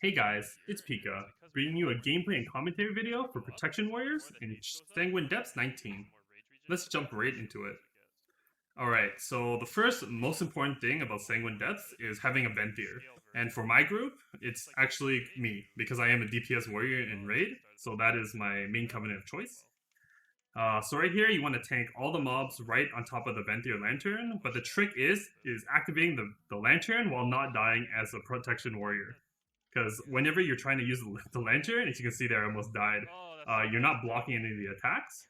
Hey guys, it's Pika, bringing you a gameplay and commentary video for Protection Warriors in Sanguine Depths 19. Let's jump right into it. Alright, so the first most important thing about Sanguine Depths is having a Venthyr. And for my group, it's actually me, because I am a DPS warrior in Raid, so that is my main covenant of choice. So right here, you want to tank all the mobs right on top of the Venthyr Lantern, but the trick is activating the Lantern while not dying as a Protection Warrior. Because whenever you're trying to use the lantern, as you can see there, I almost died, you're not blocking any of the attacks.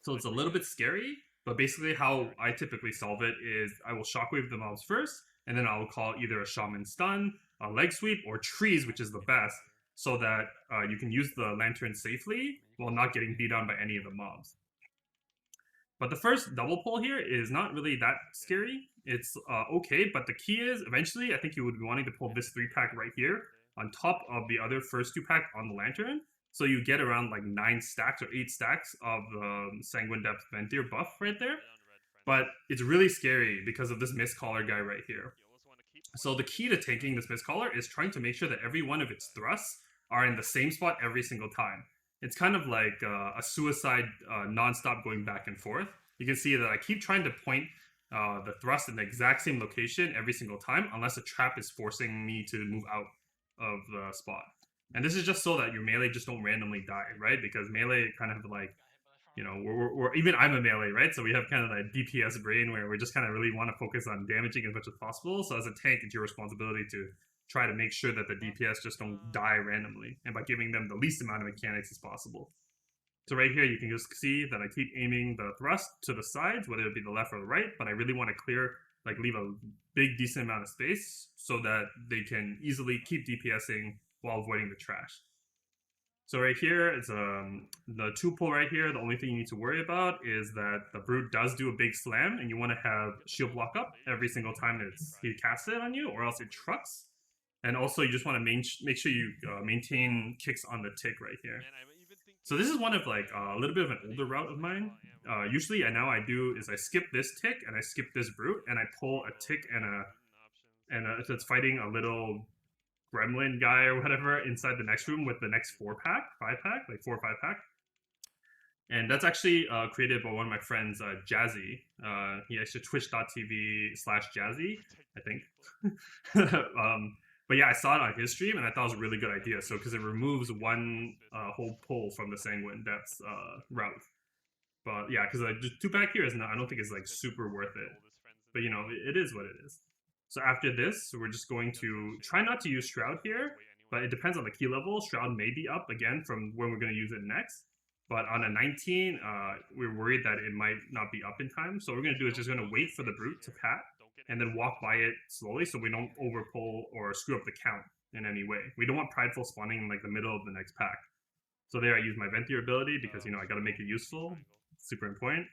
So it's a little bit scary, but basically how I typically solve it is I will shockwave the mobs first, and then I will call either a shaman stun, a leg sweep, or trees, which is the best, so that you can use the lantern safely while not getting beat on by any of the mobs. But the first double pull here is not really that scary. It's okay, but the key is eventually I think you would be wanting to pull this 3-pack right here on top of the other first 2-pack on the lantern. So you get around like 9 stacks or 8 stacks of the Sanguine Depths Venthyr buff right there. But it's really scary because of this mistcaller guy right here. So the key to tanking this mistcaller is trying to make sure that every one of its thrusts are in the same spot every single time. It's kind of like a suicide non-stop going back and forth. You can see that I keep trying to point the thrust in the exact same location every single time, unless a trap is forcing me to move out of the spot. And this is just so that your melee just don't randomly die, right? Because melee kind of like, you know, we're even I'm a melee, right? So we have kind of that DPS brain where we just kind of really want to focus on damaging as much as possible. So as a tank, it's your responsibility to try to make sure that the DPS just don't die randomly, and by giving them the least amount of mechanics as possible. So right here, you can just see that I keep aiming the thrust to the sides, whether it be the left or the right, but I really want to clear, like leave a big decent amount of space so that they can easily keep DPSing while avoiding the trash. So right here, it's the 2 pull right here. The only thing you need to worry about is that the brute does do a big slam, and you want to have shield block up every single time he casts it on you, or else it trucks. And also, you just want to make sure you maintain kicks on the tick right here. So this is one of like a little bit of an older route of mine. Usually, now I do is I skip this tick and I skip this brute, and I pull a tick and that's fighting a little Gremlin guy or whatever inside the next room with the next 4-pack, 5-pack, like 4 or 5-pack. And that's actually created by one of my friends, Jazzy. He actually twitch.tv/Jazzy, I think. But yeah, I saw it on his stream, and I thought it was a really good idea. So, because it removes one whole pull from the Sanguine Depths route. But yeah, because like, 2-pack here is not, I don't think it's like super worth it. But you know, it is what it is. So after this, we're just going to try not to use Shroud here, but it depends on the key level. Shroud may be up again from when we're going to use it next. But on a 19, we're worried that it might not be up in time. So what we're going to do is just going to wait for the brute to pat, and then walk by it slowly so we don't overpull or screw up the count in any way. We don't want prideful spawning in like the middle of the next pack. So there I use my Venthyr ability because, you know, I got to make it useful. Super important.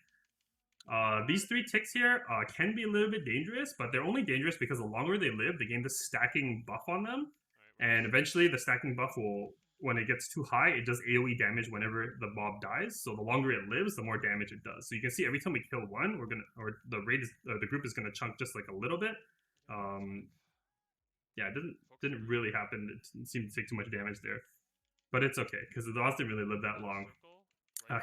These 3 ticks here can be a little bit dangerous, but they're only dangerous because the longer they live, they gain the stacking buff on them. And eventually the stacking buff will, when it gets too high, it does AoE damage whenever the mob dies. So the longer it lives, the more damage it does. So you can see every time we kill one, the group is gonna chunk just like a little bit. Yeah, it didn't really happen. It didn't seem to take too much damage there, but it's okay because the boss didn't really live that long.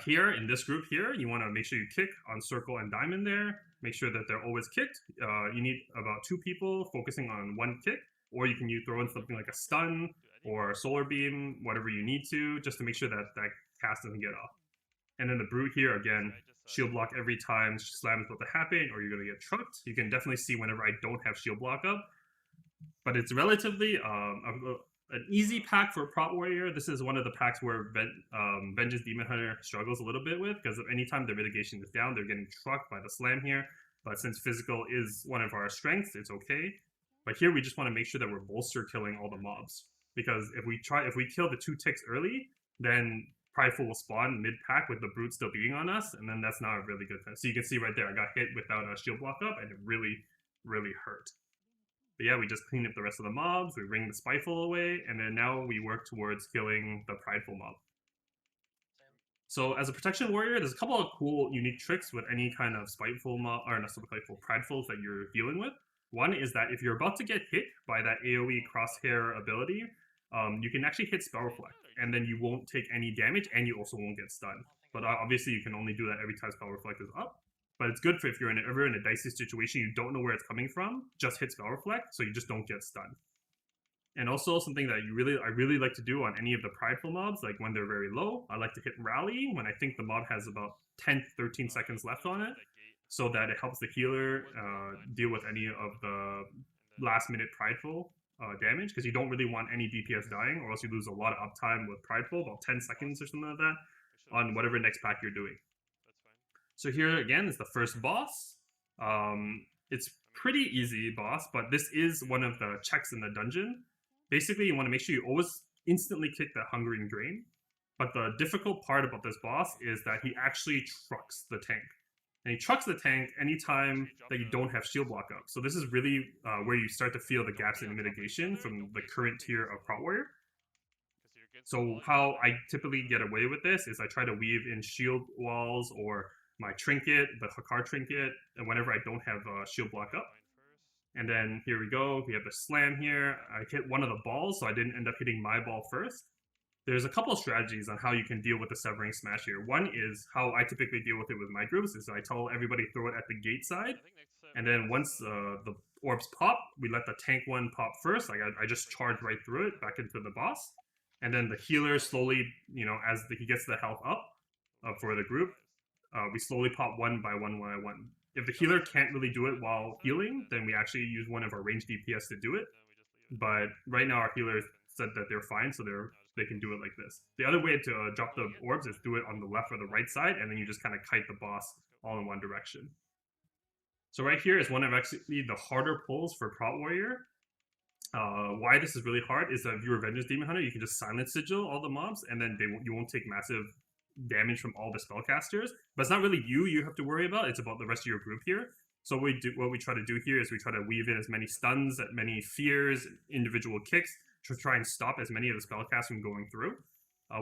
Here in this group here, you want to make sure you kick on circle and diamond there. Make sure that they're always kicked. You need about 2 people focusing on 1 kick, or you can throw in something like a stun or a solar beam, whatever you need to, just to make sure that that cast doesn't get off. And then the brute here, again, shield block every time slam is about to happen, or you're going to get trucked. You can definitely see whenever I don't have shield block up, but it's relatively an easy pack for a prot warrior. This is one of the packs where Vengeance Demon Hunter struggles a little bit with, because anytime the mitigation is down, they're getting trucked by the slam here. But since physical is one of our strengths, it's okay. But here we just want to make sure that we're bolster killing all the mobs, because if we kill the 2 ticks early, then prideful will spawn mid-pack with the brute still beating on us, and then that's not a really good thing. So you can see right there, I got hit without a shield block up, and it really, really hurt. But yeah, we just clean up the rest of the mobs, we ring the spiteful away, and then now we work towards killing the prideful mob. So as a protection warrior, there's a couple of cool, unique tricks with any kind of spiteful mob, or not spiteful, pridefuls that you're dealing with. One is that if you're about to get hit by that AoE crosshair ability, you can actually hit Spell Reflect, and then you won't take any damage, and you also won't get stunned. But obviously, you can only do that every time Spell Reflect is up. But it's good for if you're ever in a dicey situation, you don't know where it's coming from, just hit Spell Reflect, so you just don't get stunned. And also something that I really like to do on any of the prideful mobs, like when they're very low, I like to hit Rally when I think the mob has about 10, 13 seconds left on it, so that it helps the healer deal with any of the last minute prideful damage, because you don't really want any DPS dying, or else you lose a lot of uptime with prideful, about 10 seconds or something like that, on whatever next pack you're doing. So here again is the first boss. It's pretty easy boss, but this is one of the checks in the dungeon. Basically, you want to make sure you always instantly kick that Hungering Drain. But the difficult part about this boss is that he actually trucks the tank. And he trucks the tank anytime that you don't have shield block up. So this is really where you start to feel the gaps in mitigation from the current tier of Prot Warrior. So how I typically get away with this is I try to weave in shield walls or my trinket, the Hakar trinket, and whenever I don't have shield block up. And then here we go, we have the slam here. I hit one of the balls, so I didn't end up hitting my ball first. There's a couple of strategies on how you can deal with the Severing Smash here. One is how I typically deal with it with my groups, is I tell everybody throw it at the gate side, and then once the orbs pop, we let the tank one pop first. Like I just charge right through it, back into the boss. And then the healer slowly, as he gets the health up for the group, we slowly pop one by one by one. If the healer can't really do it while healing, then we actually use one of our ranged DPS to do it. But right now our healers said that they're fine, so they can do it like this. The other way to drop the orbs is do it on the left or the right side, and then you just kind of kite the boss all in one direction. So right here is one of actually the harder pulls for Prot Warrior. Why this is really hard is that if you're a Vengeance Demon Hunter, you can just silent sigil all the mobs, and then you won't take massive damage from all the spellcasters. But it's not really you have to worry about, it's about the rest of your group here. So what we try to do here is we try to weave in as many stuns, as many fears, individual kicks, to try and stop as many of the spellcasts from going through.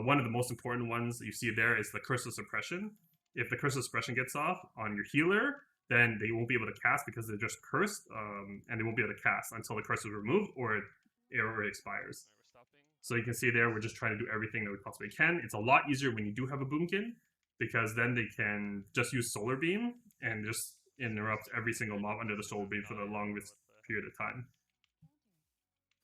One of the most important ones that you see there is the Curse of Suppression. If the Curse of Suppression gets off on your healer, then they won't be able to cast because they're just cursed, and they won't be able to cast until the curse is removed or it expires. So you can see there, we're just trying to do everything that we possibly can. It's a lot easier when you do have a Boomkin, because then they can just use Solar Beam and just interrupt every single mob under the Solar Beam for the longest period of time.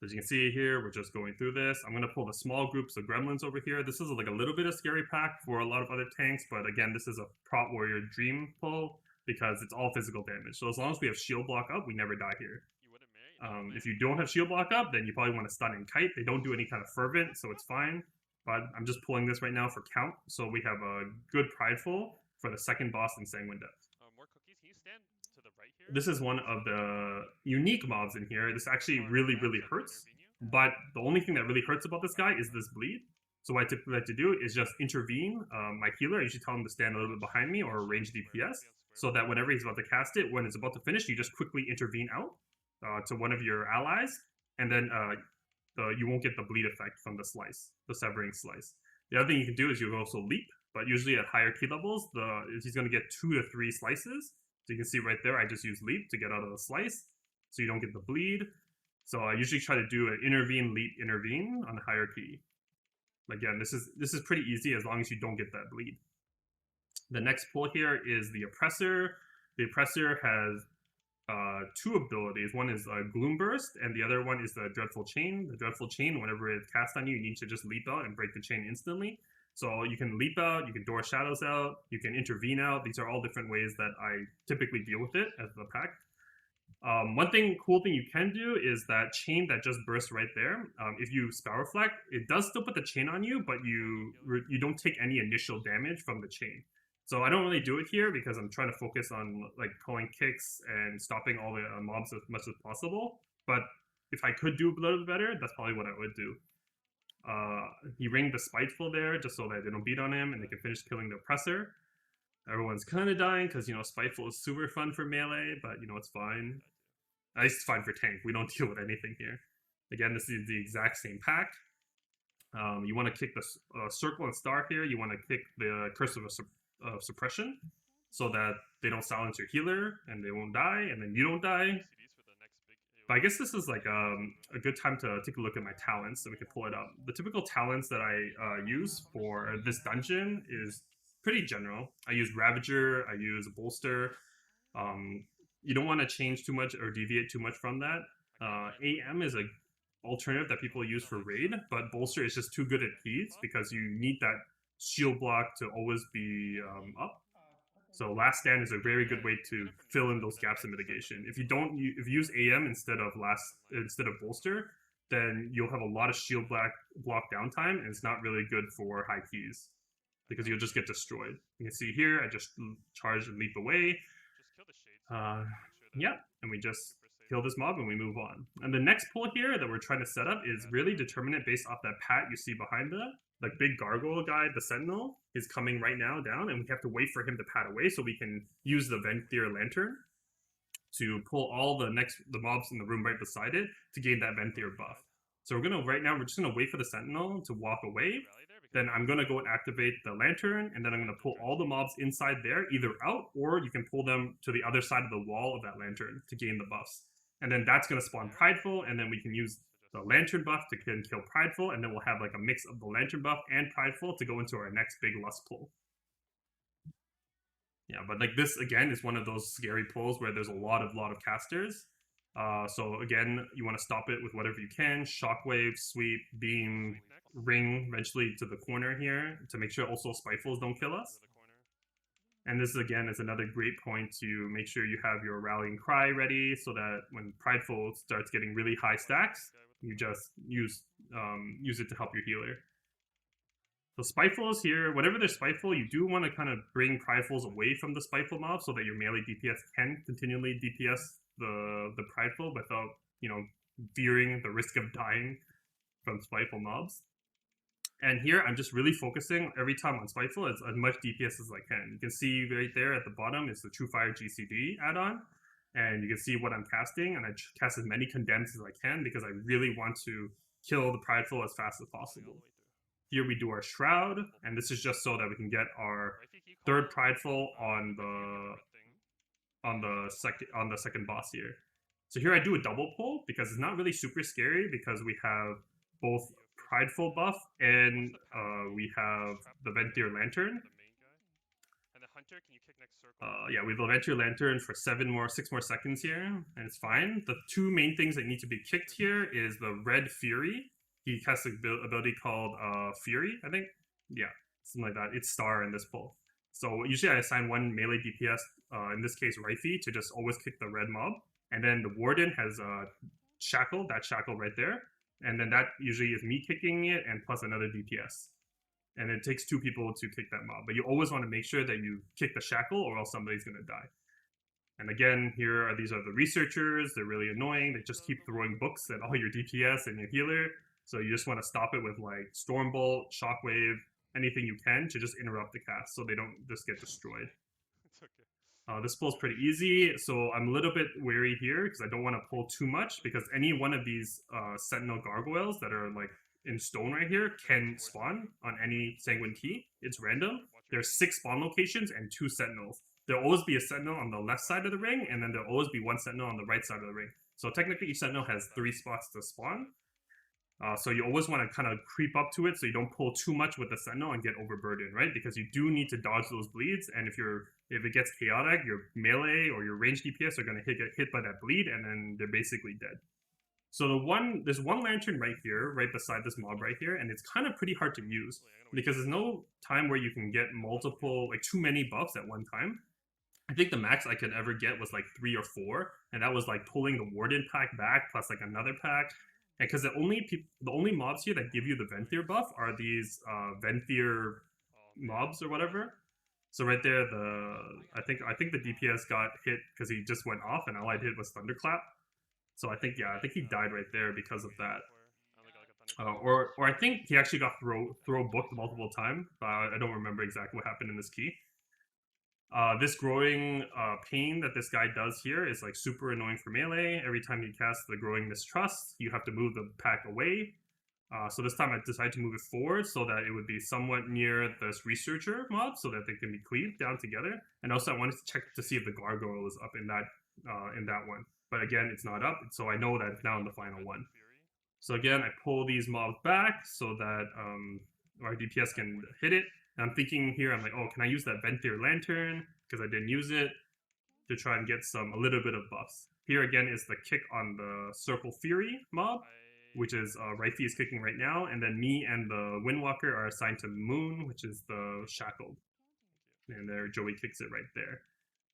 So as you can see here, we're just going through this. I'm going to pull the small groups of Gremlins over here. This is like a little bit of scary pack for a lot of other tanks, but again, this is a Prot Warrior dream pull because it's all physical damage. So as long as we have shield block up, we never die here. If you don't have shield block up, then you probably want to stun and kite. They don't do any kind of fervent, so it's fine. But I'm just pulling this right now for count. So we have a good prideful for the second boss in Sanguine Depths. More cookies. Can you stand to the right here? This is one of the unique mobs in here. This actually really hurts. But the only thing that really hurts about this guy is this bleed. So what I typically like to do is just intervene my healer. I usually tell him to stand a little bit behind me or range DPS, so that whenever he's about to cast it, when it's about to finish, you just quickly intervene out to one of your allies, and then you won't get the bleed effect from the slice, the severing slice. The other thing you can do is you can also leap, but usually at higher key levels, he's going to get 2 to 3 slices. So you can see right there, I just use leap to get out of the slice, so you don't get the bleed. So I usually try to do an intervene, leap, intervene on the higher key. Again, this is pretty easy as long as you don't get that bleed. The next pull here is the Oppressor. The Oppressor has 2 abilities. One is Gloom Burst, and the other one is the Dreadful Chain. The Dreadful Chain, whenever it's cast on you, you need to just leap out and break the chain instantly. So you can leap out, you can Door Shadows out, you can intervene out. These are all different ways that I typically deal with it as the pack. One cool thing you can do is that chain that just bursts right there. If you Spell Reflect, it does still put the chain on you, but you don't take any initial damage from the chain. So I don't really do it here because I'm trying to focus on like pulling kicks and stopping all the mobs as much as possible. But if I could do a little bit better, that's probably what I would do. He ringed the Spiteful there just so that they don't beat on him and they can finish killing the Oppressor. Everyone's kind of dying because, Spiteful is super fun for melee, but, it's fine. At least it's fine for tank. We don't deal with anything here. Again, this is the exact same pack. You want to kick the circle and star here. You want to kick the Curse of Suppression so that they don't silence your healer and they won't die, and then you don't die. But I guess this is like a good time to take a look at my talents so we can pull it up. The typical talents that I use for this dungeon is pretty general. I use Ravager, I use Bolster. You don't want to change too much or deviate too much from that. AM is a alternative that people use for raid, but Bolster is just too good at keys because you need that shield block to always be up. So Last Stand is a very good way to fill in those gaps in mitigation. If you use AM instead of Bolster, then you'll have a lot of shield block downtime, and it's not really good for high keys because you'll just get destroyed. You can see here, I just charge and leap away. Yeah, and we just kill this mob and we move on. And the next pull here that we're trying to set up is really determinate based off that pat you see behind the like big gargoyle guy, the Sentinel, is coming right now down, and we have to wait for him to pat away so we can use the Venthyr lantern to pull all the mobs in the room right beside it to gain that Venthyr buff. So we're just gonna wait for the Sentinel to walk away. Then I'm gonna go and activate the lantern, and then I'm gonna pull all the mobs inside there, either out, or you can pull them to the other side of the wall of that lantern to gain the buffs. And then that's gonna spawn Prideful, and then we can use the lantern buff to kill Prideful, and then we'll have like a mix of the lantern buff and Prideful to go into our next big lust pull. Yeah, but like this again is one of those scary pulls where there's a lot of casters. So again, you want to stop it with whatever you can: shockwave, sweep, beam, ring, eventually to the corner here to make sure also spitefuls don't kill us. And this again is another great point to make sure you have your rallying cry ready so that when Prideful starts getting really high stacks, you just use it to help your healer. So Spitefuls here, whenever there's Spiteful, you do want to kind of bring Pridefuls away from the Spiteful mob so that your melee DPS can continually DPS the Prideful without, fearing the risk of dying from Spiteful mobs. And here, I'm just really focusing every time on Spiteful as much DPS as I can. You can see right there at the bottom is the True Fire GCD add-on. And you can see what I'm casting, and I cast as many condemns as I can because I really want to kill the Prideful as fast as possible. Here we do our Shroud, and this is just so that we can get our third Prideful on the second boss here. So here I do a double pull because it's not really super scary because we have both Prideful buff and we have the Venthyr Lantern. Yeah, we have the Venthyr Lantern for 6 more seconds here, and it's fine. The two main things that need to be kicked here is the Red Fury. He casts an ability called Fury, I think. Yeah, something like that. It's Star in this pull. So usually I assign one melee DPS, in this case Rifey, to just always kick the red mob. And then the Warden has Shackle, that Shackle right there. And then that usually is me kicking it and plus another DPS. And it takes 2 people to kick that mob. But you always want to make sure that you kick the Shackle or else somebody's going to die. And again, these are the researchers. They're really annoying. They just keep throwing books at all your DPS and your healer. So you just want to stop it with like Stormbolt, Shockwave, anything you can to just interrupt the cast so they don't just get destroyed. It's okay. This pull is pretty easy, so I'm a little bit wary here because I don't want to pull too much because any one of these Sentinel Gargoyles that are like in stone right here can spawn on any Sanguine key. It's random. There's 6 spawn locations and 2 Sentinels. There'll always be a Sentinel on the left side of the ring, and then there'll always be 1 Sentinel on the right side of the ring. So technically each Sentinel has 3 spots to spawn. So you always want to kind of creep up to it so you don't pull too much with the Sentinel and get overburdened, right? Because you do need to dodge those bleeds, and if it gets chaotic, your melee or your ranged DPS are going to get hit by that bleed, and then they're basically dead. So there's one lantern right here, right beside this mob right here, and it's kind of pretty hard to use because there's no time where you can get too many buffs at one time. I think the max I could ever get was like 3 or 4, and that was like pulling the Warden pack back plus like another pack. And because the only mobs here that give you the Venthyr buff are these Venthyr mobs or whatever. So right there, I think the DPS got hit because he just went off, and all I did was Thunderclap. So I think he died right there because of that. Or I think he actually got throw booked multiple times. I don't remember exactly what happened in this key. This growing pain that this guy does here is like super annoying for melee. Every time you cast the growing mistrust, you have to move the pack away. So this time I decided to move it forward so that it would be somewhat near this researcher mob so that they can be cleaved down together. And also I wanted to check to see if the gargoyle was up in that one. but again, it's not up, so I know that it's now in the final one. So again, I pull these mobs back so that our DPS can hit it. And I'm thinking here, I'm like, oh, can I use that Venthyr Lantern? Because I didn't use it to try and get a little bit of buffs. Here again is the kick on the Circle Fury mob, which is Rifey is kicking right now, and then me and the Windwalker are assigned to Moon, which is the Shackled. And there, Joey kicks it right there.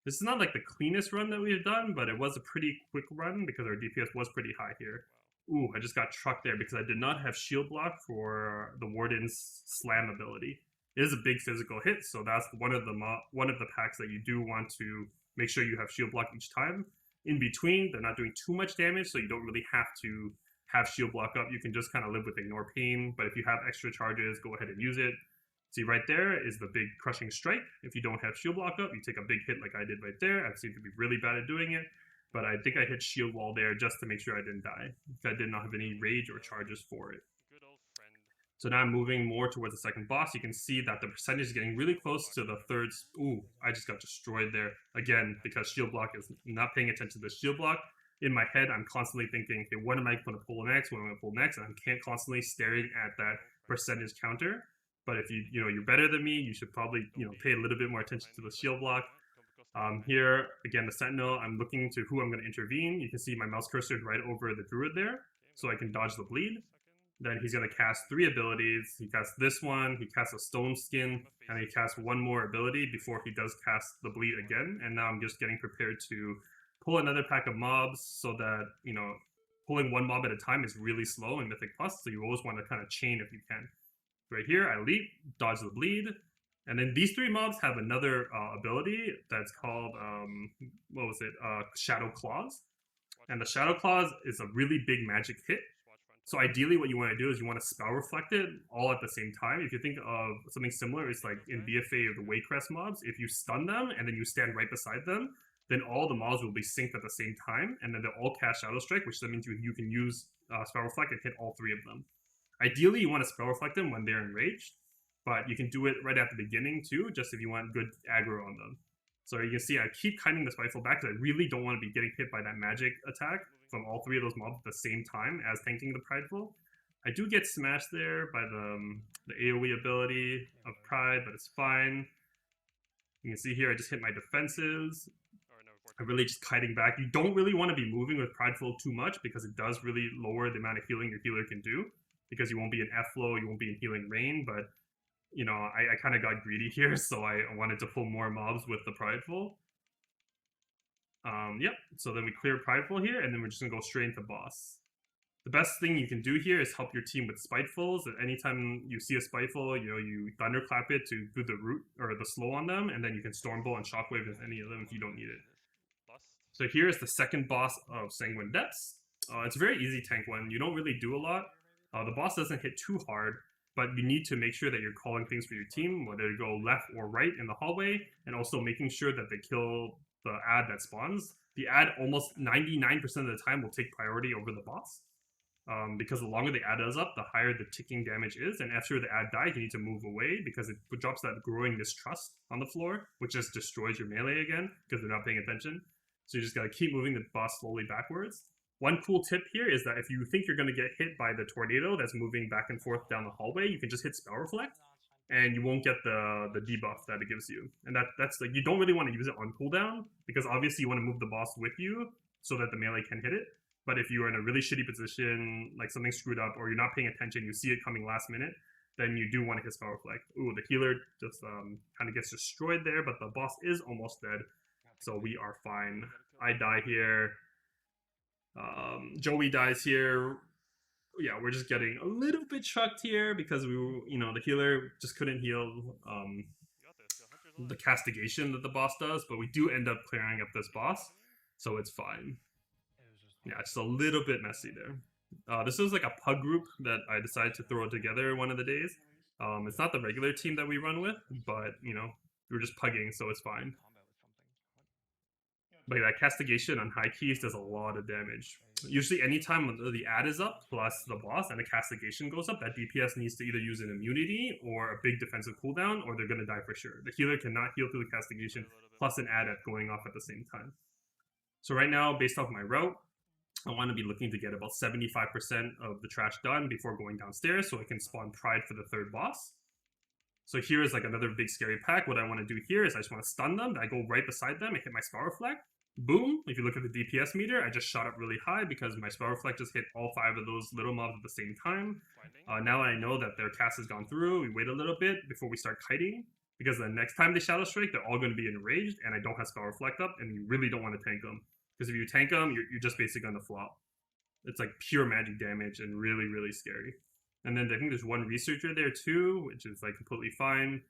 This is not like the cleanest run that we've done, but it was a pretty quick run because our DPS was pretty high here. Ooh, I just got trucked there because I did not have shield block for the Warden's slam ability. It is a big physical hit, so that's one of the packs that you do want to make sure you have shield block each time. In between, they're not doing too much damage, so you don't really have to have shield block up. You can just kind of live with ignore pain, but if you have extra charges, go ahead and use it. See, right there is the big crushing strike. If you don't have shield block up, you take a big hit like I did right there. I seem to be really bad at doing it, but I think I hit shield wall there just to make sure I didn't die. I did not have any rage or charges for it. So now I'm moving more towards the second boss. You can see that the percentage is getting really close to the third. Ooh, I just got destroyed there. Again, because shield block is not paying attention to the shield block. In my head, I'm constantly thinking, okay, what am I going to pull next? What am I going to pull next? And I'm constantly staring at that percentage counter. But if you're better than me, you should probably pay a little bit more attention to the shield block. Here again, the Sentinel. I'm looking to who I'm going to intervene. You can see my mouse cursor right over the Druid there, so I can dodge the bleed. Then he's going to cast 3 abilities. He casts this one, he casts a Stone Skin, and he casts one more ability before he does cast the bleed again. And now I'm just getting prepared to pull another pack of mobs so that, pulling one mob at a time is really slow in Mythic Plus, so you always want to kind of chain if you can. Right here, I leap, dodge the bleed, and then these 3 mobs have another ability that's called, Shadow Claws. And the Shadow Claws is a really big magic hit. So ideally what you want to do is you want to spell reflect it all at the same time. If you think of something similar, it's like in BFA or the Waycrest mobs, if you stun them and then you stand right beside them, then all the mobs will be synced at the same time, and then they'll all cast Shadow Strike, which means you can use spell reflect and hit all 3 of them. Ideally, you want to spell reflect them when they're enraged, but you can do it right at the beginning too, just if you want good aggro on them. So you can see I keep kiting the Spiteful back because I really don't want to be getting hit by that magic attack from all 3 of those mobs at the same time as tanking the Prideful. I do get smashed there by the AoE ability of Pride, but it's fine. You can see here I just hit my defenses. I'm really just kiting back. You don't really want to be moving with Prideful too much because it does really lower the amount of healing your healer can do, because you won't be in F-flow, you won't be in healing rain, but I kind of got greedy here, so I wanted to pull more mobs with the Prideful. Yep, so then we clear Prideful here, and then we're just going to go straight into boss. The best thing you can do here is help your team with Spitefuls. Anytime you see a Spiteful, you Thunderclap it to do the root or the slow on them, and then you can Stormbolt and Shockwave with any of them if you don't need it. So here is the second boss of Sanguine Depths. It's a very easy tank one. You don't really do a lot. The boss doesn't hit too hard, but you need to make sure that you're calling things for your team, whether you go left or right in the hallway, and also making sure that they kill the ad that spawns. The ad almost 99% of the time will take priority over the boss, because the longer the ad is up, the higher the ticking damage is, and after the ad dies, you need to move away because it drops that growing mistrust on the floor, which just destroys your melee again because they're not paying attention. So you just gotta keep moving the boss slowly backwards. One cool tip here is that if you think you're going to get hit by the tornado that's moving back and forth down the hallway, you can just hit Spell Reflect, and you won't get the debuff that it gives you. And that's like, you don't really want to use it on cooldown, because obviously you want to move the boss with you so that the melee can hit it. But if you are in a really shitty position, like something screwed up, or you're not paying attention, you see it coming last minute, then you do want to hit Spell Reflect. Ooh, the healer just kind of gets destroyed there, but the boss is almost dead, so we are fine. I die here. Joey dies here. Yeah, we're just getting a little bit trucked here because the healer just couldn't heal the castigation that the boss does, but we do end up clearing up this boss, so it's fine. Yeah, it's a little bit messy there. This was like a pug group that I decided to throw together one of the days. It's not the regular team that we run with, but we were just pugging, so it's fine. But that castigation on high keys does a lot of damage. Usually anytime the ad is up plus the boss and the castigation goes up, that DPS needs to either use an immunity or a big defensive cooldown, or they're going to die for sure. The healer cannot heal through the castigation plus an ad going off at the same time. So right now, based off my route, I want to be looking to get about 75% of the trash done before going downstairs so I can spawn Pride for the third boss. So here is like another big scary pack. What I want to do here is I just want to stun them. I go right beside them. I hit my Spell Reflect. Boom. If you look at the DPS meter, I just shot up really high because my Spell Reflect just hit all 5 of those little mobs at the same time. Now I know that their cast has gone through. We wait a little bit before we start kiting because the next time they Shadow Strike, they're all going to be enraged and I don't have Spell Reflect up and you really don't want to tank them. Because if you tank them, you're just basically going to flop. It's like pure magic damage and really, really scary. And then I think there's one researcher there too, which is like completely fine.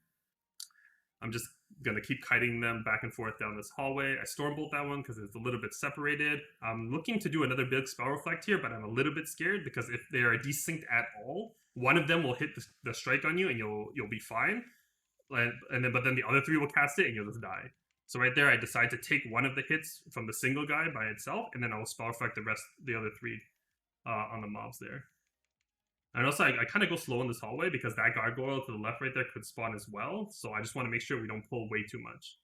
I'm just going to keep kiting them back and forth down this hallway. I Stormbolt that one because it's a little bit separated. I'm looking to do another big Spell Reflect here, but I'm a little bit scared because if they are desynced at all, one of them will hit the strike on you and you'll be fine. But then the other 3 will cast it and you'll just die. So right there, I decide to take one of the hits from the single guy by itself, and then I will Spell Reflect the other 3 on the mobs there. And also, I kind of go slow in this hallway because that gargoyle to the left right there could spawn as well. So I just want to make sure we don't pull way too much.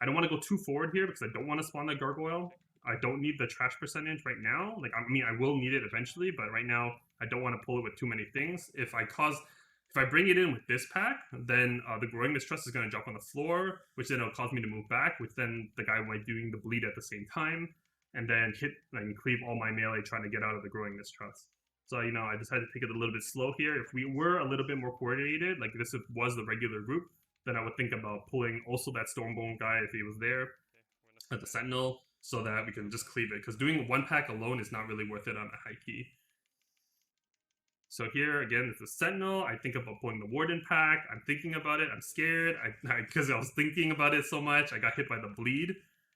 I don't want to go too forward here because I don't want to spawn that gargoyle. I don't need the trash percentage right now. Like, I mean, I will need it eventually, but right now I don't want to pull it with too many things. If I bring it in with this pack, then the Growing Mistrust is going to jump on the floor, which then will cause me to move back, which then the guy might be doing the bleed at the same time, and then hit and cleave all my melee trying to get out of the Growing Mistrust. So, you know, I decided to take it a little bit slow here. If we were a little bit more coordinated, like this was the regular group, then I would think about pulling also that Stormbone guy if he was there at the Sentinel, so that we can just cleave it. Because doing one pack alone is not really worth it on a high key. So here, again, it's a Sentinel. I think about pulling the Warden pack. I'm thinking about it. I'm scared. Because I was thinking about it so much, I got hit by the bleed.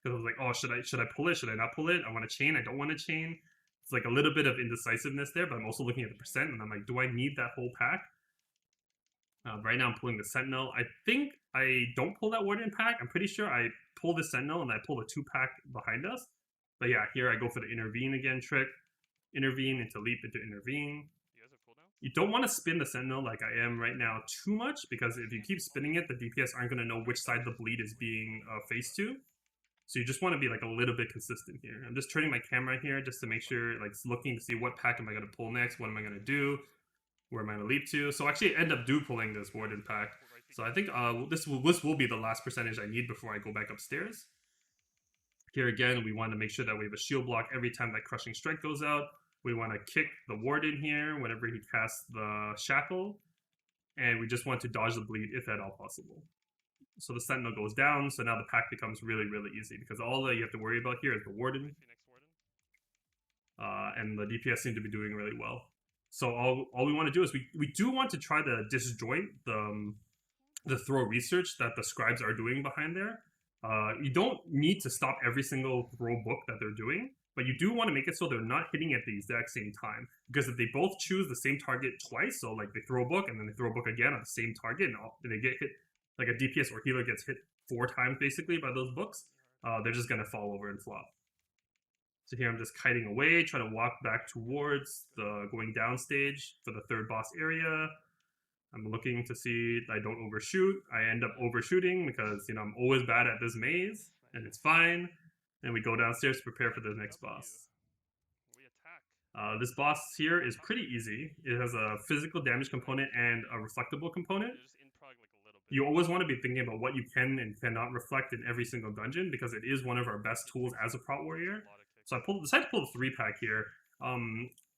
Because I was like, oh, should I pull it? Should I not pull it? I want to chain. I don't want to chain. It's like a little bit of indecisiveness there, but I'm also looking at the percent, and I'm like, do I need that whole pack? Right now I'm pulling the Sentinel. I think I don't pull that Warden pack. I'm pretty sure I pull the Sentinel and I pull the 2-pack behind us. But yeah, here I go for the Intervene again trick. Intervene into Leap into Intervene. You don't want to spin the Sentinel like I am right now too much, because if you keep spinning it, the DPS aren't going to know which side the bleed is being faced to. So you just want to be like a little bit consistent here. I'm just turning my camera here just to make sure, like looking to see what pack am I going to pull next, what am I going to do, where am I going to leap to. So I actually end up pulling this Warden pack. So I think this will be the last percentage I need before I go back upstairs. Here again, we want to make sure that we have a shield block every time that Crushing Strike goes out. We want to kick the Warden here whenever he casts the Shackle. And we just want to dodge the bleed if at all possible. So the Sentinel goes down, so now the pack becomes really, really easy, because all that you have to worry about here is the Warden. And the DPS seem to be doing really well. So all we want to do is we do want to try to disjoint the throw research that the scribes are doing behind there. You don't need to stop every single throw book that they're doing, but you do want to make it so they're not hitting at the exact same time. Because if they both choose the same target twice, so like they throw a book and then they throw a book again on the same target, and they get hit, like a DPS or healer gets hit 4 times basically by those books, they're just going to fall over and flop. So here I'm just kiting away, trying to walk back towards the going down stage for the 3rd boss area. I'm looking to see I don't overshoot. I end up overshooting because, you know, I'm always bad at this maze, and it's fine. And we go downstairs to prepare for the next boss. This boss here is pretty easy. It has a physical damage component and a reflectable component. You always want to be thinking about what you can and cannot reflect in every single dungeon, because it is one of our best tools as a prot warrior. So I decided to pull the 3-pack here.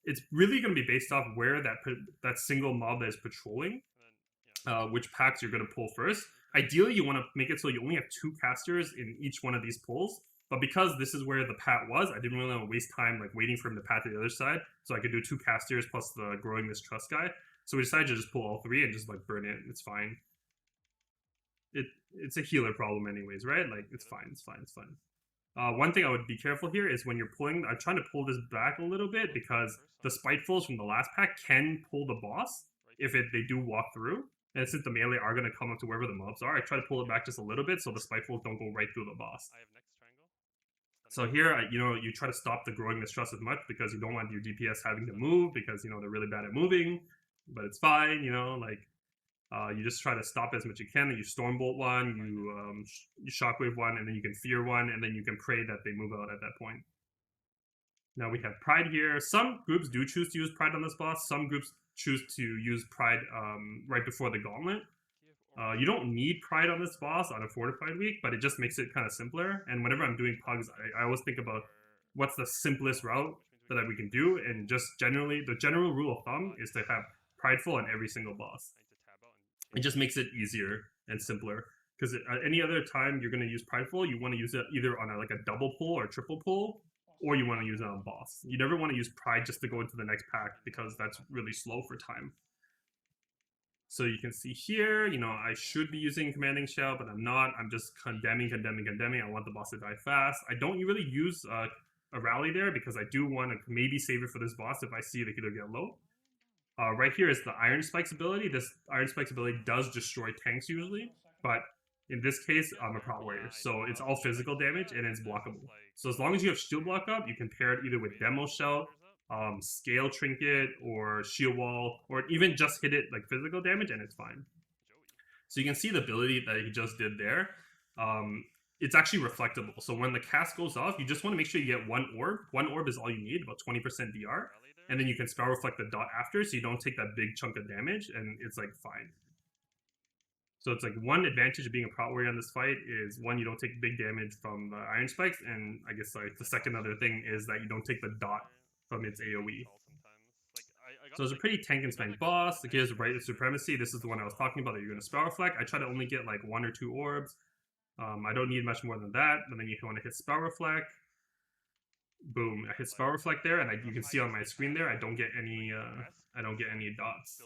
It's really going to be based off where that single mob that is patrolling, which packs you're going to pull first. Ideally, you want to make it so you only have 2 casters in each one of these pulls. But because this is where the pat was, I didn't really want to waste time like waiting for him to pat to the other side, so I could do 2 casters plus the Growing Mistrust guy. So we decided to just pull all 3 and just like burn it. It's fine. It's a healer problem anyways, right? Like, it's fine. One thing I would be careful here is when you're pulling, I'm trying to pull this back a little bit because the Spitefuls from the last pack can pull the boss if they do walk through. And since the melee are going to come up to wherever the mobs are, I try to pull it back just a little bit so the Spitefuls don't go right through the boss. So here, you try to stop the Growing Mistrust as much because you don't want your DPS having to move because, they're really bad at moving. But it's fine, like... You just try to stop as much as you can. You Stormbolt one, you Shockwave one, and then you can Fear one, and then you can pray that they move out at that point. Now we have Pride here. Some groups do choose to use Pride on this boss. Some groups choose to use Pride right before the Gauntlet. You don't need Pride on this boss on a Fortified week, but it just makes it kind of simpler. And whenever I'm doing pugs, I always think about what's the simplest route that we can do, and just generally, the general rule of thumb is to have prideful on every single boss. It just makes it easier and simpler, because any other time you're going to use prideful, you want to use it either on like a double pull or triple pull, or you want to use it on boss. You never want to use pride just to go into the next pack, because that's really slow for time. So you can see here, you know, I should be using Commanding Shell, but I'm not. I'm just condemning. I want the boss to die fast. I don't really use a rally there, because I do want to maybe save it for this boss if I see the healer get low. Right here is the Iron Spikes ability. This Iron Spikes ability does destroy tanks usually, but in this case, I'm a Prot Warrior, so it's all physical damage and it's blockable. So as long as you have Shield Block up, you can pair it either with Demo Shell, Scale Trinket, or Shield Wall, or even just hit it like physical damage and it's fine. So you can see the ability that he just did there. It's actually reflectable. So when the cast goes off, you just want to make sure you get one orb. One orb is all you need, about 20% DR. And then you can Spell Reflect the dot after, so you don't take that big chunk of damage, and it's like fine. So it's like one advantage of being a Prot Warrior on this fight is, one, you don't take big damage from the Iron Spikes, and I guess like the second other thing is that you don't take the dot from its AoE. So it's a pretty tank and spank boss. Like, here's Right of Supremacy. This is the one I was talking about that you're going to Spell Reflect. I try to only get like 1 or 2 orbs. I don't need much more than that, but then you want to hit Spell Reflect. Boom! I hit Spell Reflect there, and you can see on my screen there, I don't get any dots.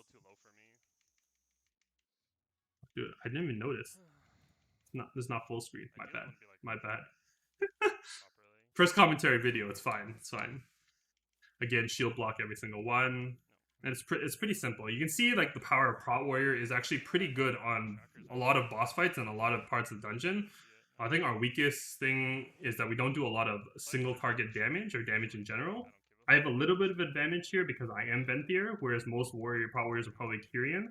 Dude, I didn't even notice. It's not full screen. My bad. My bad. First commentary video. It's fine. It's fine. Again, shield block every single one, and it's pretty simple. You can see like the power of Prot Warrior is actually pretty good on a lot of boss fights and a lot of parts of the dungeon. I think our weakest thing is that we don't do a lot of single target damage or damage in general. I have a little bit of advantage here because I am Venthyr, whereas most Prot Warriors are probably Kyrian.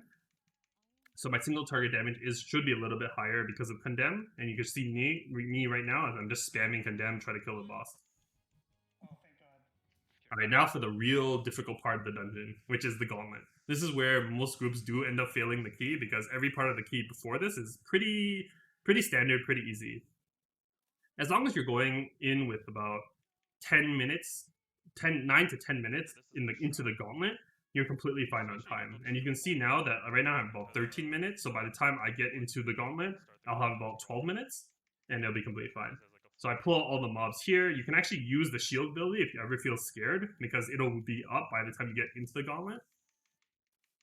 So my single target damage should be a little bit higher because of Condemn, and you can see me right now as I'm just spamming Condemn, try to kill the boss. Oh, thank God. Alright, now for the real difficult part of the dungeon, which is the Gauntlet. This is where most groups do end up failing the key, because every part of the key before this is pretty standard, pretty easy. As long as you're going in with about 9 to 10 minutes into the Gauntlet, you're completely fine on time. And you can see now that right now I have about 13 minutes, so by the time I get into the Gauntlet, I'll have about 12 minutes, and it'll be completely fine. So I pull all the mobs here. You can actually use the shield ability if you ever feel scared, because it'll be up by the time you get into the Gauntlet.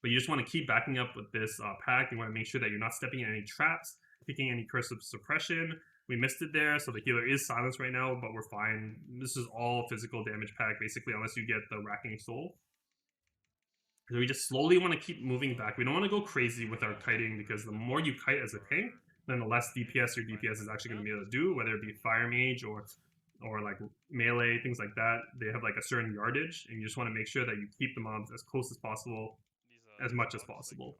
But you just want to keep backing up with this pack. You want to make sure that you're not stepping in any traps, picking any Curse of Suppression. We missed it there, so the healer is silenced right now, but we're fine. This is all physical damage pack, basically, unless you get the Racking Soul. So we just slowly want to keep moving back. We don't want to go crazy with our kiting, because the more you kite as a tank, then the less DPS your DPS is actually going to be able to do, whether it be Fire Mage or like melee, things like that. They have like a certain yardage, and you just want to make sure that you keep the mobs as close as possible, as much as possible.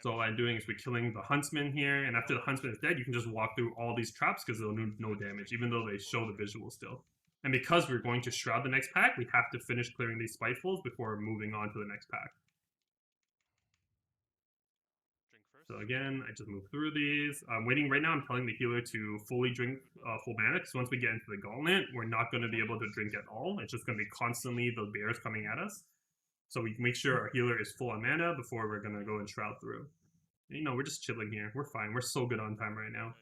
So what I'm doing is we're killing the Huntsman here, and after the Huntsman is dead, you can just walk through all these traps because they'll do no damage, even though they show the visual still. And because we're going to Shroud the next pack, we have to finish clearing these Spitefuls before moving on to the next pack. So again, I just move through these. I'm waiting right now. I'm telling the healer to fully drink full mana, because once we get into the Gauntlet, we're not going to be able to drink at all. It's just going to be constantly the bears coming at us. So we make sure our healer is full on mana before we're going to go and Shroud through. You know, we're just chilling here. We're fine. We're so good on time right now.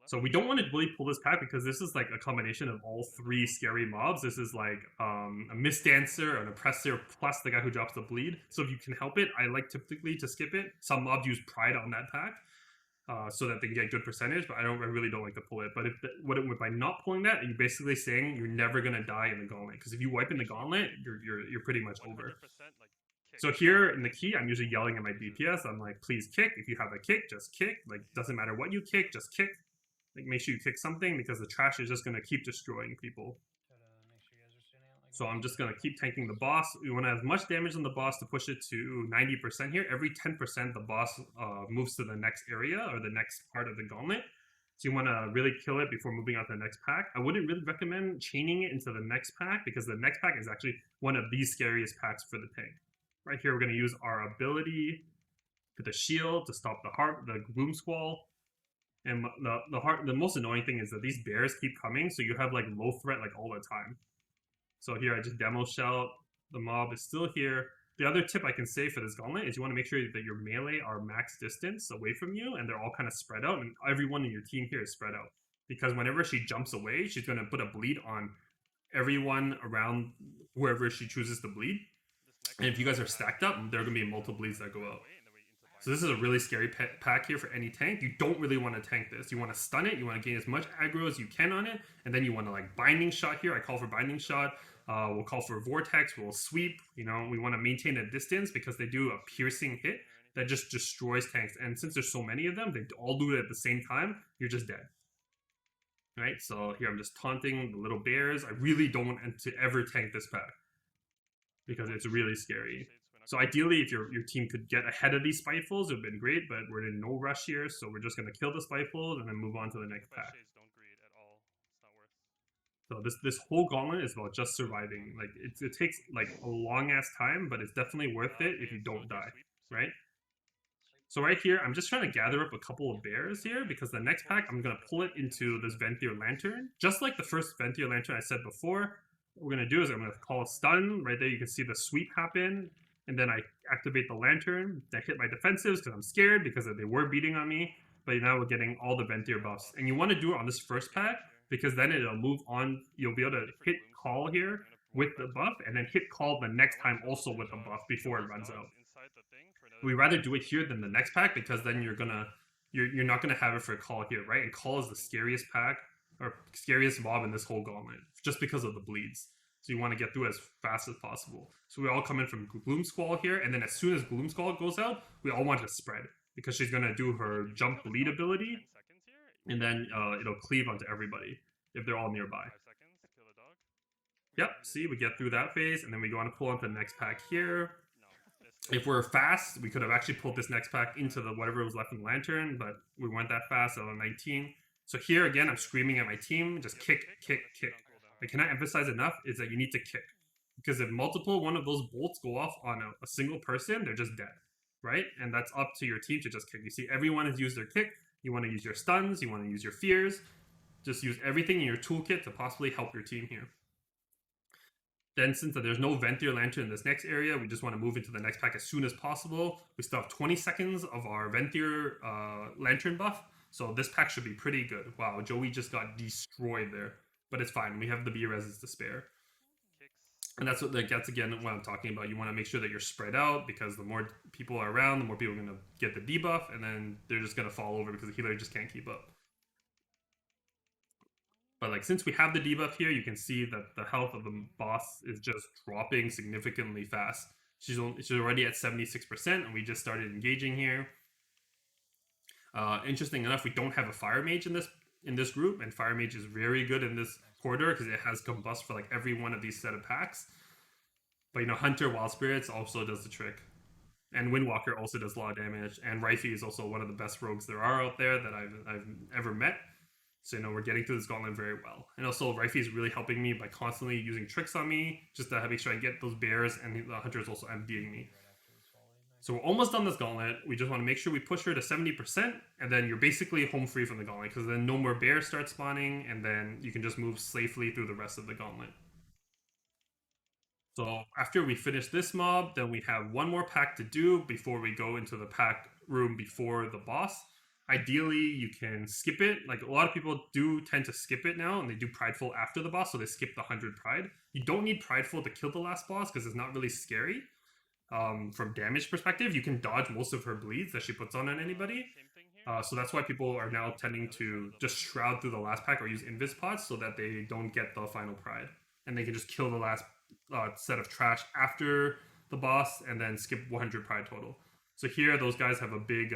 So we don't want to really pull this pack, because this is like a combination of all 3 scary mobs. This is like a Mistdancer, an Oppressor, plus the guy who drops the bleed. So if you can help it, I like typically to skip it. Some mobs use Pride on that pack so that they can get good percentage, but I really don't like to pull it. But by not pulling that, you're basically saying you're never going to die in the Gauntlet. Because if you wipe in the Gauntlet, you're pretty much over. So here in the key, I'm usually yelling at my DPS. I'm like, please kick. If you have a kick, just kick. Like, doesn't matter what you kick, just kick. Like, make sure you kick something, because the trash is just going to keep destroying people. So I'm just gonna keep tanking the boss. We want to have as much damage on the boss to push it to 90% here. Every 10% the boss moves to the next area or the next part of the gauntlet. So you want to really kill it before moving on to the next pack. I wouldn't really recommend chaining it into the next pack because the next pack is actually one of the scariest packs for the tank. Right here, we're going to use our ability for the shield to stop the gloom squall. And the most annoying thing is that these bears keep coming, so you have like low threat like all the time. So here I just demo shout. The mob is still here. The other tip I can say for this gauntlet is you want to make sure that your melee are max distance away from you and they're all kind of spread out, and everyone in your team here is spread out. Because whenever she jumps away, she's going to put a bleed on everyone around wherever she chooses to bleed. And if you guys are stacked up, there are going to be multiple bleeds that go out. So this is a really scary pack here for any tank. You don't really want to tank this. You want to stun it. You want to gain as much aggro as you can on it. And then you want to like binding shot here. I call for binding shot. We'll call for vortex. We'll sweep. You know, we want to maintain a distance because they do a piercing hit that just destroys tanks. And since there's so many of them, they all do it at the same time. You're just dead. Right? So here I'm just taunting the little bears. I really don't want to ever tank this pack because it's really scary. So ideally, if your team could get ahead of these spitefuls, it would have been great, but we're in no rush here, so we're just going to kill the spitefuls and then move on to the next pack. So this whole gauntlet is about just surviving. Like it takes like a long ass time, but it's definitely worth it if you don't die, right? So right here, I'm just trying to gather up a couple of bears here because the next pack, I'm going to pull it into this Venthyr Lantern. Just like the first Venthyr Lantern I said before, what we're going to do is I'm going to call a stun. Right there, you can see the sweep happen. And then I activate the lantern. That hit my defensives because I'm scared because they were beating on me. But now we're getting all the Venthyr buffs. And you want to do it on this first pack because then it'll move on. You'll be able to hit call here with the buff and then hit call the next time also with the buff before it runs out. We'd rather do it here than the next pack because then you're not gonna have it for call here, right? And call is the scariest pack or scariest mob in this whole gauntlet just because of the bleeds. So you want to get through as fast as possible. So we all come in from Gloom Squall here, and then as soon as Gloom Squall goes out, we all want to spread because she's going to do her jump bleed ability, and then it'll cleave onto everybody if they're all nearby. Yep, see, we get through that phase, and then we go on to pull on to the next pack here. If we're fast, we could have actually pulled this next pack into the whatever was left in the lantern, but we weren't that fast, on 19. So here, again, I'm screaming at my team, just kick, kick, kick. I cannot emphasize enough is that you need to kick. Because if one of those bolts go off on a single person, they're just dead, right? And that's up to your team to just kick. You see, everyone has used their kick. You want to use your stuns. You want to use your fears. Just use everything in your toolkit to possibly help your team here. Then since there's no Venthyr Lantern in this next area, we just want to move into the next pack as soon as possible. We still have 20 seconds of our Venthyr Lantern buff. So this pack should be pretty good. Wow, Joey just got destroyed there. But it's fine. We have the B-Reses to spare. And that's again what I'm talking about. You want to make sure that you're spread out because the more people are around, the more people are going to get the debuff, and then they're just going to fall over because the healer just can't keep up. But like since we have the debuff here, you can see that the health of the boss is just dropping significantly fast. She's already at 76%, and we just started engaging here. Interesting enough, we don't have a fire mage in this group, and fire mage is very good in this corridor because it has combust for like every one of these set of packs. But you know, Hunter Wild Spirits also does the trick, and Windwalker also does a lot of damage, and Rifey is also one of the best rogues there are out there that I've ever met. So you know, we're getting through this gauntlet very well. And also Rifey is really helping me by constantly using tricks on me just to make sure I get those bears, and the Hunter is also emptying me. So we're almost done this gauntlet. We just want to make sure we push her to 70%, and then you're basically home free from the gauntlet, because then no more bears start spawning, and then you can just move safely through the rest of the gauntlet. So after we finish this mob, then we have one more pack to do before we go into the pack room before the boss. Ideally, you can skip it. Like a lot of people do tend to skip it now, and they do prideful after the boss, so they skip the 100 pride. You don't need prideful to kill the last boss because it's not really scary. From damage perspective, you can dodge most of her bleeds that she puts on anybody. So that's why people are now tending to just shroud through the last pack or use invis pots so that they don't get the final pride. And they can just kill the last set of trash after the boss and then skip 100 pride total. So here, those guys have a big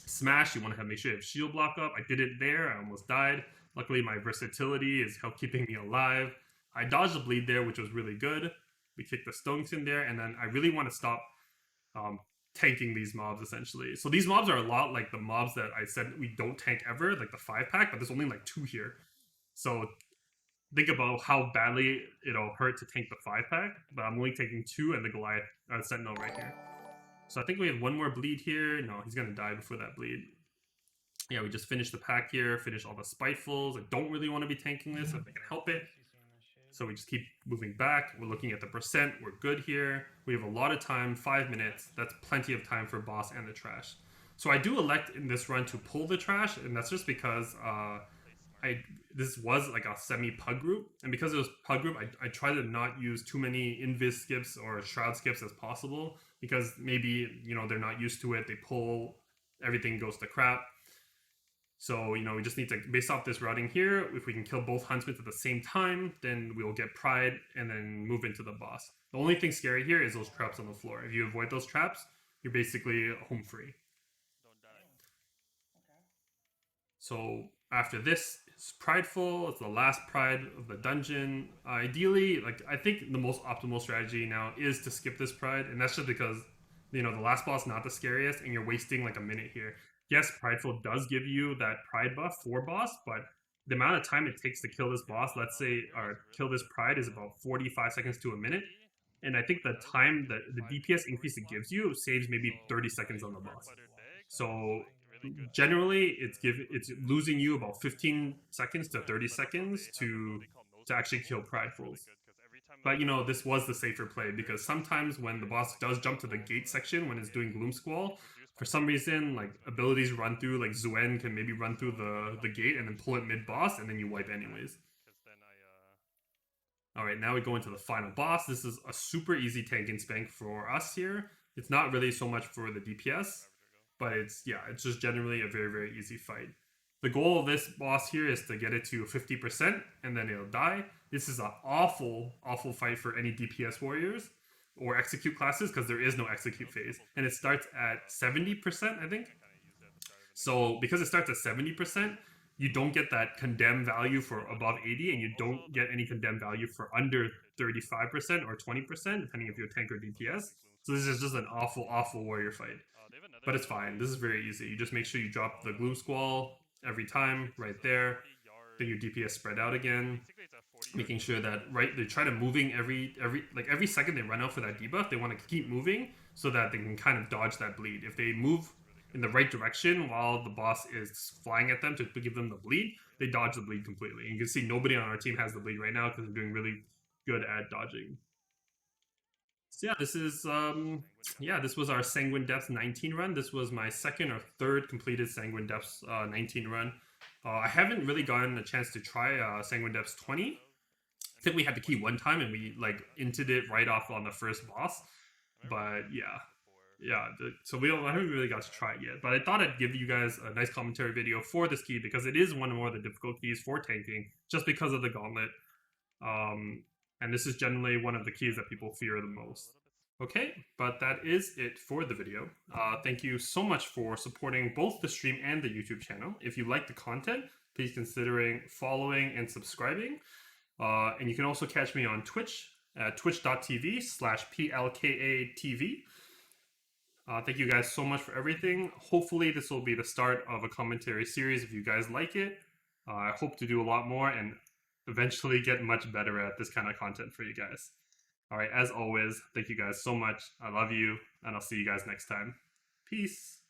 smash. You want to make sure you have shield block up. I did it there. I almost died. Luckily, my versatility is keeping me alive. I dodged the bleed there, which was really good. We kicked the stonks in there, and then I really want to stop tanking these mobs, essentially. So these mobs are a lot like the mobs that I said we don't tank ever, like the 5-pack, but there's only like 2 here. So think about how badly it'll hurt to tank the 5-pack, but I'm only taking 2 and the Goliath Sentinel right here. So I think we have 1 more bleed here. No, he's gonna die before that bleed. Yeah, we just finished the pack here, finish all the spitefuls. I don't really want to be tanking this if I can help it. So we just keep moving back. We're looking at the percent. We're good here. We have a lot of time, 5 minutes. That's plenty of time for boss and the trash. So I do elect in this run to pull the trash, and that's just because this was like a semi-pug group. And because it was pug group, I try to not use too many invis skips or shroud skips as possible, because maybe, you know, they're not used to it. They pull, everything goes to crap. So, you know, we just need to, based off this routing here, if we can kill both huntsmen at the same time, then we will get pride and then move into the boss. The only thing scary here is those traps on the floor. If you avoid those traps, you're basically home free. So after this is prideful. It's the last pride of the dungeon. Ideally, like, I think the most optimal strategy now is to skip this pride, and that's just because, you know, the last boss not the scariest, and you're wasting like a minute here. Yes, prideful does give you that pride buff for boss, but the amount of time it takes to kill this boss, let's say, or kill this pride, is about 45 seconds to a minute. And I think the time that the DPS increase it gives you saves maybe 30 seconds on the boss. So generally, it's losing you about 15 seconds to 30 seconds to actually kill pridefuls. But, you know, this was the safer play, because sometimes when the boss does jump to the gate section when it's doing Gloom Squall, for some reason, like, abilities run through, like Zuen can maybe run through the gate and then pull it mid-boss, and then you wipe anyways. Alright, now we go into the final boss. This is a super easy tank and spank for us here. It's not really so much for the DPS, but it's just generally a very, very easy fight. The goal of this boss here is to get it to 50%, and then it'll die. This is an awful, awful fight for any DPS warriors or execute classes, because there is no execute phase. And it starts at 70%, I think. So because it starts at 70%, you don't get that condemn value for above 80, and you don't get any condemn value for under 35% or 20%, depending if you're tank or DPS. So this is just an awful, awful warrior fight. But it's fine. This is very easy. You just make sure you drop the Gloom Squall every time, right there. Then your DPS spread out again. Making sure that, right, they try to moving every second they run out for that debuff, they want to keep moving so that they can kind of dodge that bleed. If they move in the right direction while the boss is flying at them to give them the bleed, they dodge the bleed completely. And you can see nobody on our team has the bleed right now because they're doing really good at dodging. So yeah, this is this was our Sanguine Depths 19 run. This was my second or third completed Sanguine Depths 19 run. I haven't really gotten a chance to try Sanguine Depths 20. I think we had the key one time and we like inted it right off on the first boss. But so I haven't really got to try it yet. But I thought I'd give you guys a nice commentary video for this key, because it is one more of the difficult keys for tanking, just because of the Gauntlet. And this is generally one of the keys that people fear the most. Okay, but that is it for the video. Thank you so much for supporting both the stream and the YouTube channel. If you like the content, please consider following and subscribing. And you can also catch me on Twitch at twitch.tv/PLKATV. Thank you guys so much for everything. Hopefully this will be the start of a commentary series if you guys like it. I hope to do a lot more and eventually get much better at this kind of content for you guys. Alright, as always, thank you guys so much. I love you, and I'll see you guys next time. Peace.